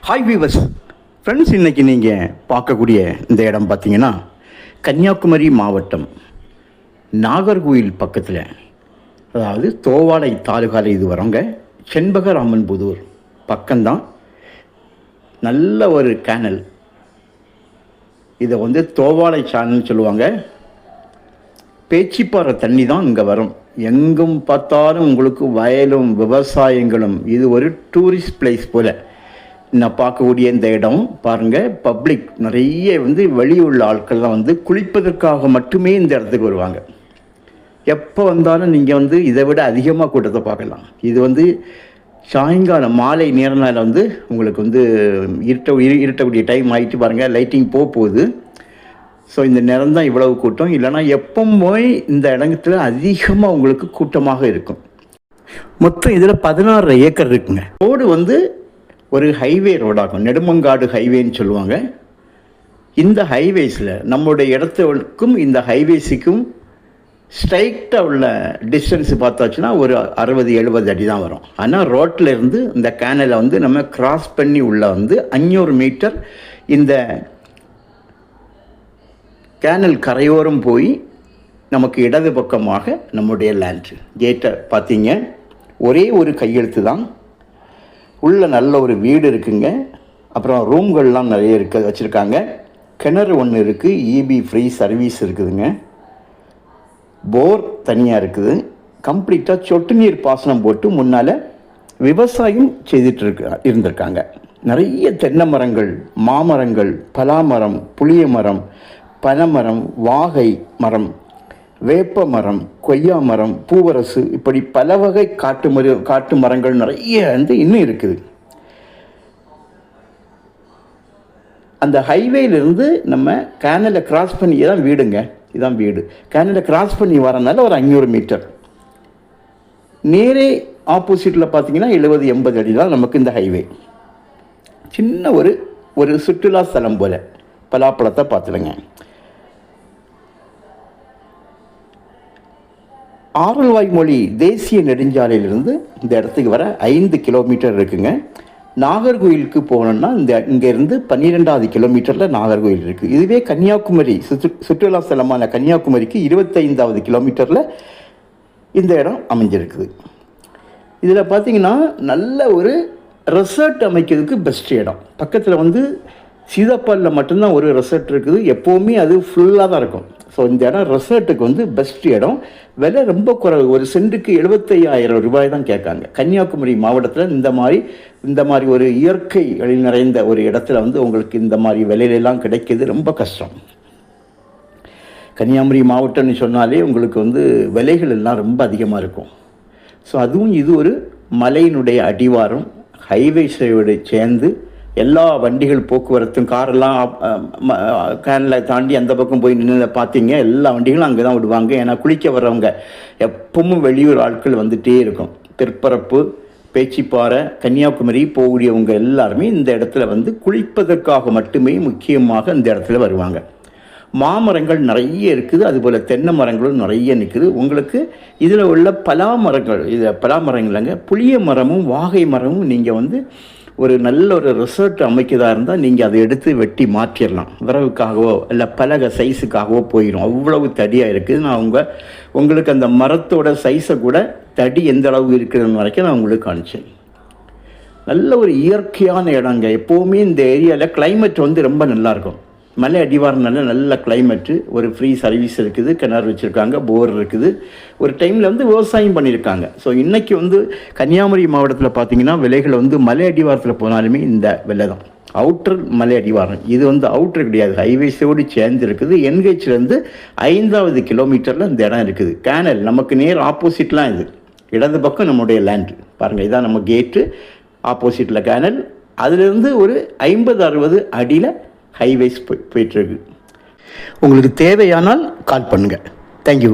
Hi viewers friends, இன்றைக்கி நீங்கள் பார்க்கக்கூடிய இந்த இடம் பார்த்தீங்கன்னா கன்னியாகுமரி மாவட்டம் நாகர்கோயில் பக்கத்தில், அதாவது தோவாளை தாலுகாவில் இது வரவங்க செண்பகராமன்புதூர் பக்கம்தான். நல்ல ஒரு கேனல், இதை தோவாளை சேனல்னு சொல்லுவாங்க. பேச்சிப்பாறை தண்ணி தான் இங்கே வரும். எங்கும் பார்த்தாலும் உங்களுக்கு வயலும் விவசாயங்களும். இது ஒரு டூரிஸ்ட் பிளேஸ் போல். நான் பார்க்கக்கூடிய இந்த இடம் பாருங்கள், பப்ளிக் நிறைய வெளியுள்ள ஆட்கள்லாம் குளிப்பதற்காக மட்டுமே இந்த இடத்துக்கு வருவாங்க. எப்போ வந்தாலும் நீங்கள் இதை விட அதிகமாக கூட்டத்தை பார்க்கலாம். இது சாயங்காலம் மாலை நேரனால் உங்களுக்கு இருட்டக்கூடிய டைம் ஆகிட்டு பாருங்கள், லைட்டிங் போகுது. ஸோ இந்த நேரம் தான் இவ்வளவு கூட்டம். இல்லைனா எப்பவும் போய் இந்த இடத்துல அதிகமாக உங்களுக்கு கூட்டமாக இருக்கும். மொத்தம் இதில் 16 ஏக்கர் இருக்குங்க. ரோடு ஒரு ஹைவே ரோடாகும், நெடுமங்காடு ஹைவேன்னு சொல்லுவாங்க. இந்த ஹைவேஸில் நம்மளுடைய இடத்துக்கும் இந்த ஹைவேஸுக்கும் ஸ்ட்ரைட்டாக உள்ள டிஸ்டன்ஸ் பார்த்தாச்சுன்னா ஒரு 60-70 அடி தான் வரும். ஆனால் ரோட்டில் இருந்து இந்த கேனலை நம்ம கிராஸ் பண்ணி உள்ள 500 மீட்டர் இந்த கேனல் கரையோரம் போய் நமக்கு இடது பக்கமாக நம்முடைய லேண்ட் கேட்டை பார்த்தீங்க. ஒரே ஒரு கையெழுத்து தான். உள்ள நல்ல ஒரு வீடு இருக்குங்க. அப்புறம் ரூம்கள்லாம் நிறைய வச்சுருக்காங்க. கிணறு ஒன்று இருக்குது, இபி ஃப்ரீ சர்வீஸ் இருக்குதுங்க. போர் தனியாக இருக்குது. கம்ப்ளீட்டாக சொட்டு நீர் பாசனம் போட்டு முன்னால் விவசாயம் இருந்திருக்காங்க. நிறைய தென்னை மரங்கள், மாமரங்கள், பலாமரம், புளிய மரம், பனைமரம், வாகை மரம், வேப்ப மரம், கொய்யா மரம், பூவரசு, இப்படி பல வகை காட்டு மரங்கள் நிறைய இன்னும் இருக்குது. அந்த ஹைவேலிருந்து நம்ம கேனலை கிராஸ் பண்ணி தான் வீடுங்க. இதுதான் வீடு. கேனலை கிராஸ் பண்ணி வரனால ஒரு 500 மீட்டர். நேரே ஆப்போசிட்டில் பார்த்தீங்கன்னா 70-80 அடி தான் நமக்கு இந்த ஹைவே. சின்ன ஒரு சுற்றுலா ஸ்தலம் போல். பலாப்பழத்தை பார்த்துடுங்க. ஆரல்வாய்மொழி தேசிய நெடுஞ்சாலையிலிருந்து இந்த இடத்துக்கு வர 5 கிலோமீட்டர் இருக்குங்க. நாகர்கோயிலுக்கு போகணுன்னா இங்கேருந்து 12வது கிலோமீட்டரில் நாகர்கோயில் இருக்குது. இதுவே கன்னியாகுமரி சுற்றுலா ஸ்தலமான கன்னியாகுமரிக்கு 25வது கிலோமீட்டரில் இந்த இடம் அமைஞ்சிருக்குது. இதில் பார்த்திங்கன்னா நல்ல ஒரு ரெசார்ட் அமைக்கிறதுக்கு பெஸ்ட் இடம். பக்கத்தில் சீதாப்பாலில் மட்டும்தான் ஒரு ரெசார்ட் இருக்குது. எப்போவுமே அது ஃபுல்லாக தான் இருக்கும். ஸோ இந்த இடம் ரெசார்ட்டுக்கு பெஸ்ட் இடம். விலை ரொம்ப குறைவு. ஒரு சென்ட்டுக்கு 75,000 ரூபாய் தான் கேட்காங்க. கன்னியாகுமரி மாவட்டத்தில் இந்த மாதிரி ஒரு இயற்கை எழில் நிறைந்த ஒரு இடத்துல உங்களுக்கு இந்த மாதிரி விலையிலெல்லாம் கிடைக்கிது ரொம்ப கஷ்டம். கன்னியாகுமரி மாவட்டம்னு சொன்னாலே உங்களுக்கு விலைகள் எல்லாம் ரொம்ப அதிகமாக இருக்கும். ஸோ அதுவும் இது ஒரு மலையினுடைய அடிவாரம், ஹைவேஸோடு சேர்ந்து எல்லா வண்டிகள் போக்குவரத்தும், காரெல்லாம் கேனில் தாண்டி அந்த பக்கம் போய் நின்று பார்த்தீங்க, எல்லா வண்டிகளும் அங்கே தான் விடுவாங்க. ஏன்னா குளிக்க வர்றவங்க எப்பவும் வெளியூர் ஆட்கள் வந்துகிட்டே இருக்கும். பிற்பரப்பு, பேச்சிப்பாறை, கன்னியாகுமரி போகக்கூடியவங்க எல்லாருமே இந்த இடத்துல குளிப்பதற்காக மட்டுமே முக்கியமாக இந்த இடத்துல வருவாங்க. மாமரங்கள் நிறைய இருக்குது. அதுபோல் தென்னை மரங்களும் நிறைய நிற்குது. உங்களுக்கு இதில் உள்ள பலாமரங்கள், பலாமரங்கள்ங்க, புளிய மரமும் வாகை மரமும் நீங்கள் ஒரு நல்ல ஒரு ரிசார்ட் அமைக்கிறதா இருந்தால் நீங்கள் அதை எடுத்து வெட்டி மாற்றிடலாம். விறகுக்காகவோ இல்லை பலகை சைஸுக்காகவோ போயிடும். அவ்வளவு தடியாக இருக்குது. நான் உங்களுக்கு அந்த மரத்தோட சைஸை கூட தடி எந்த அளவு இருக்குதுன்னு வரைக்கும் நான் உங்களுக்கு காமிச்சேன். நல்ல ஒரு இயற்கையான இடங்க. எப்போவுமே இந்த ஏரியாவில் கிளைமேட் ரொம்ப நல்லாயிருக்கும். மலை அடிவாரனால நல்ல கிளைமேட்டு, ஒரு ஃப்ரீ சர்வீஸ் இருக்குது, கிணறு வச்சுருக்காங்க, போர் இருக்குது. ஒரு டைமில் விவசாயம் பண்ணியிருக்காங்க. ஸோ இன்றைக்கி கன்னியாகுமரி மாவட்டத்தில் பார்த்திங்கன்னா விலைகள் மலை அடிவாரத்தில் போனாலுமே இந்த விலை தான். அவுட்டர் மலை அடிவாரம் இது அவுட்டர் கிடையாது, ஹைவேஸோடு சேர்ந்து இருக்குது. என்ஹெச்லேருந்து 5வது கிலோமீட்டரில் இந்த இடம் இருக்குது. கேனல் நமக்கு நேர் ஆப்போசிட்லாம் இது. இடது பக்கம் நம்முடைய லேண்டு பாருங்கள். இதான் நம்ம கேட்டு, ஆப்போசிட்டில் கேனல். அதிலிருந்து ஒரு 50-60 அடியில் ஹைவேஸ் போயிட்டுருக்கு. உங்களுக்கு தேவையானால் கால் பண்ணுங்கள். தேங்க்யூ.